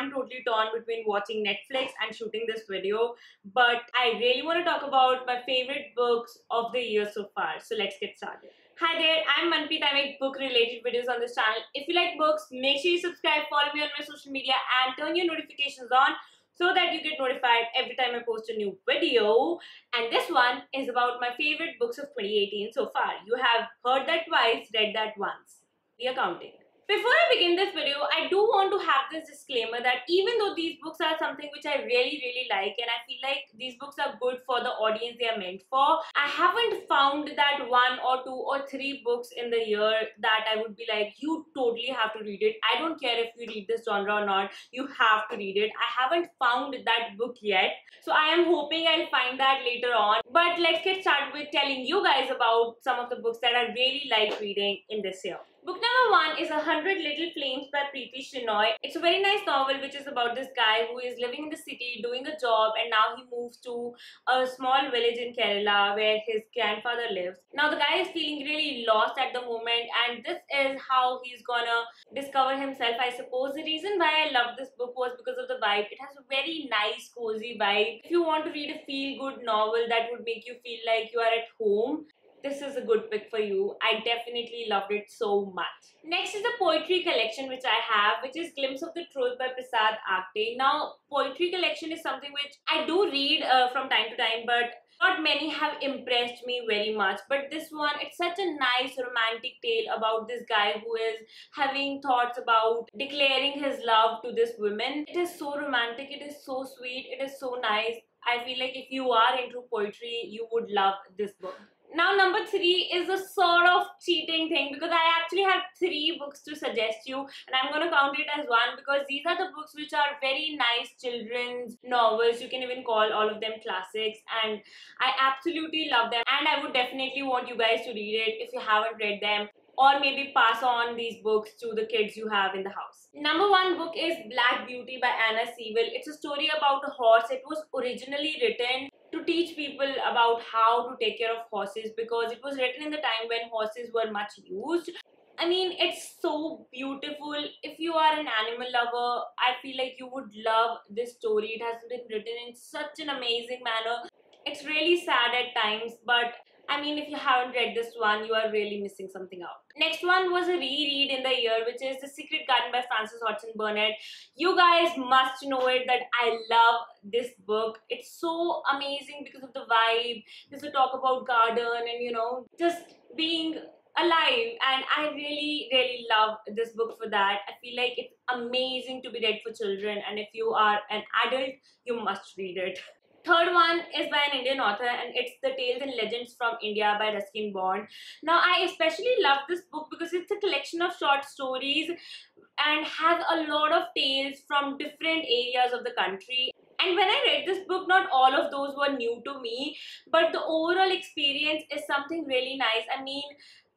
I'm totally torn between watching Netflix and shooting this video, but I really want to talk about my favorite books of the year so far. So let's get started. Hi there, I'm Manpreet. I make book related videos on this channel. If you like books, make sure you subscribe, follow me on my social media and turn your notifications on so that you get notified every time I post a new video. And this one is about my favorite books of 2018 so far. You have heard that twice, read that once. We are counting. Before I begin this video, I do want to have this disclaimer that even though these books are something which I really like and I feel like these books are good for the audience they are meant for, I haven't found that one or two or three books in the year that I would be like, you totally have to read it. I don't care if you read this genre or not, you have to read it. I haven't found that book yet. So I am hoping I'll find that later on. But let's get started with telling you guys about some of the books that I really like reading in this year. Book number one is 100 Little Flames by Preeti Shenoy. It's a very nice novel which is about this guy who is living in the city, doing a job, and now he moves to a small village in Kerala where his grandfather lives. Now the guy is feeling really lost at the moment, and this is how he's gonna discover himself. I suppose the reason why I love this book was because of the vibe. It has a very nice, cozy vibe. If you want to read a feel-good novel that would make you feel like you are at home, this is a good pick for you. I definitely loved it so much. Next is the poetry collection which I have, which is Glimpse of the Truth by Prasad Akhte. Now, poetry collection is something which I do read from time to time, but not many have impressed me very much. But this one, it's such a nice romantic tale about this guy who is having thoughts about declaring his love to this woman. It is so romantic, it is so sweet, it is so nice. I feel like if you are into poetry, you would love this book. Now number three is a sort of cheating thing because I actually have three books to suggest you, and I'm going to count it as one because these are the books which are very nice children's novels. You can even call all of them classics, and I absolutely love them, and I would definitely want you guys to read it if you haven't read them, or maybe pass on these books to the kids you have in the house. Number one book is Black Beauty by Anna Sewell. It's a story about a horse. It was originally written to teach people about how to take care of horses because it was written in the time when horses were much used. I mean, it's so beautiful. If you are an animal lover, I feel like you would love this story. It has been written in such an amazing manner. It's really sad at times, but I mean, if you haven't read this one, you are really missing something out. Next one was a reread in the year, which is The Secret Garden by Frances Hodgson Burnett. You guys must know it that I love this book. It's so amazing because of the vibe. There's a talk about garden and, you know, just being alive, and I really love this book for that. I feel like it's amazing to be read for children, and if you are an adult, you must read it. Third one is by an Indian author, and it's The Tales and Legends from India by Ruskin Bond. Now, I especially love this book because it's a collection of short stories and has a lot of tales from different areas of the country. And when I read this book, not all of those were new to me, but the overall experience is something really nice. I mean,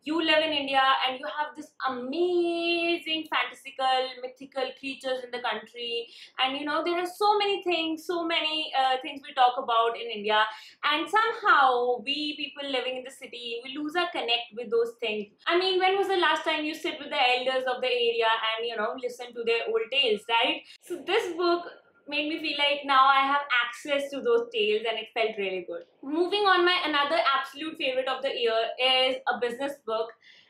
you live in India and you have this amazing fantastical, mythical creatures in the country, and you know, there are so many things we talk about in India, and somehow we people living in the city, we lose our connect with those things. I mean, when was the last time you sit with the elders of the area and, you know, listen to their old tales, right? So this book made me feel like now I have access to those tales, and it felt really good. Moving on, my another absolute favorite of the year is a business book.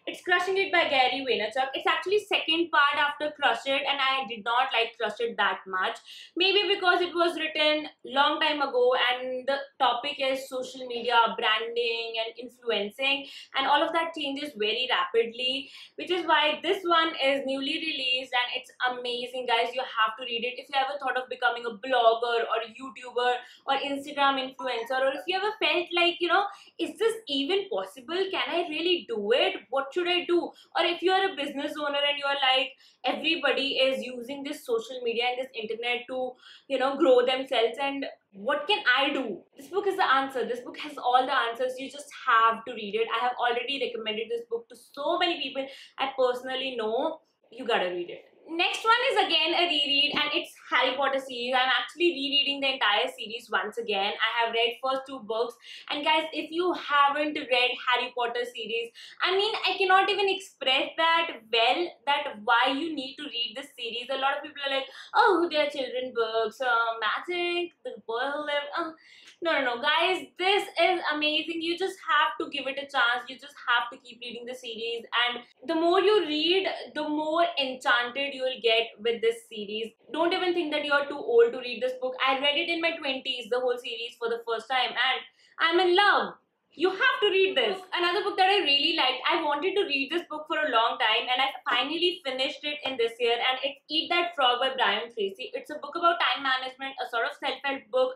It's Crushing It by Gary Vaynerchuk. It's actually second part after Crush It, and I did not like Crush It that much. Maybe because it was written long time ago and the topic is social media, branding and influencing, and all of that changes very rapidly, which is why this one is newly released and it's amazing, guys. You have to read it. If you ever thought of becoming a blogger or a YouTuber or Instagram influencer, or if you ever felt like, you know, is this even possible? Can I really do it? What should I do? Or if you are a business owner and you are like, everybody is using this social media and this internet to, you know, grow themselves, and what can I do? This book is the answer. This book has all the answers. You just have to read it. I have already recommended this book to so many people I personally know. You gotta read it. Next one is again a reread, and it's Harry Potter Potter series. I'm actually rereading the entire series once again. I have read first 2 books, and guys, if you haven't read Harry Potter series, I mean, I cannot even express that well, that why you need to read this series. A lot of people are like, oh, they are children books, magic, the boy who lived. No, guys, this is amazing. You just have to give it a chance. You just have to keep reading the series, and the more you read, the more enchanted you will get with this series. Don't even think that you are too old to read this book. I read it in my 20s, the whole series, for the first time, and I'm in love. You have to read this. Another book that I really liked, I wanted to read this book for a long time, and I finally finished it in this year, and it's Eat That Frog by Brian Tracy. It's a book about time management, a sort of self-help book,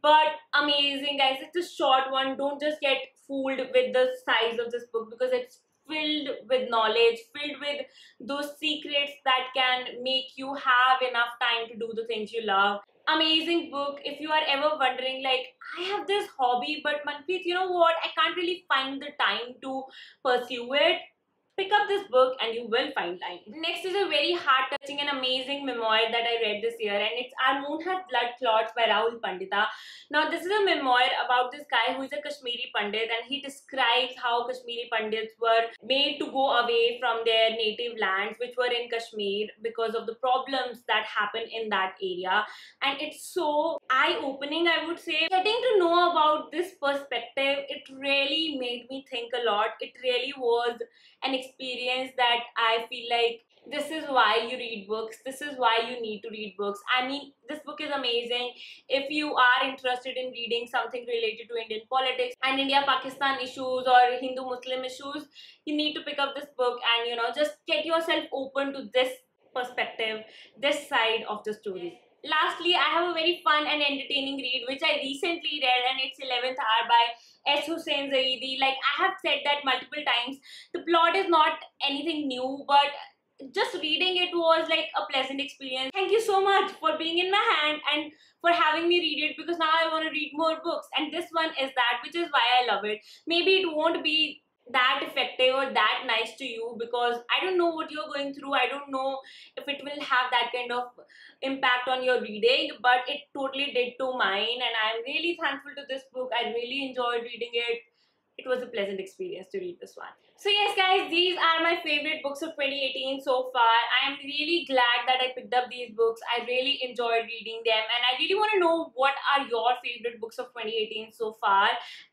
but amazing, guys. It's a short one. Don't just get fooled with the size of this book, because it's filled with knowledge, filled with those secrets that can make you have enough time to do the things you love. Amazing book. If you are ever wondering, like, I have this hobby, but Manpreet, you know what, I can't really find the time to pursue it, pick up this book and you will find time. Next is a very heart-touching and amazing memoir that I read this year, and it's Our Moon Has Blood Clots by Rahul Pandita. Now, this is a memoir about this guy who is a Kashmiri Pandit, and he describes how Kashmiri Pandits were made to go away from their native lands, which were in Kashmir, because of the problems that happen in that area. And it's so eye-opening, I would say. Getting to know about this perspective, it really made me think a lot. It really was an experience that I feel like this is why you read books. This is why you need to read books. I mean, this book is amazing. If you are interested in reading something related to Indian politics and India-Pakistan issues or Hindu-Muslim issues, you need to pick up this book and, you know, just get yourself open to this perspective, this side of the story. Lastly, I have a very fun and entertaining read which I recently read, and it's 11th Hour by S. Hussain Zaidi. Like, I have said that multiple times, the plot is not anything new, but just reading it was like a pleasant experience. Thank you so much for being in my hand and for having me read it, because now I want to read more books, and this one is that, which is why I love it. Maybe it won't be that effective or that nice to you, because I don't know what you're going through. I don't know if it will have that kind of impact on your reading, but it totally did to mine, and I'm really thankful to this book. I really enjoyed reading it. It was a pleasant experience to read this one. So yes, guys, these are my favorite books of 2018 so far. I am really glad that I picked up these books. I really enjoyed reading them, and I really want to know what are your favorite books of 2018 so far,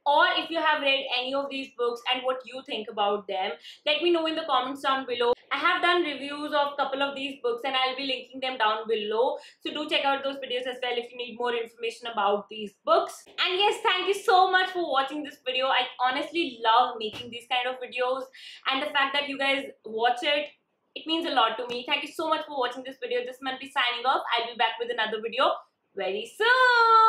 or if you have read any of these books and what you think about them. Let me know in the comments down below. I have done reviews of a couple of these books, and I'll be linking them down below. So do check out those videos as well if you need more information about these books. And yes, thank you so much for watching this video. I honestly love making these kind of videos, and the fact that you guys watch it, it means a lot to me. Thank you so much for watching this video. This is Manpreet signing off. I'll be back with another video very soon.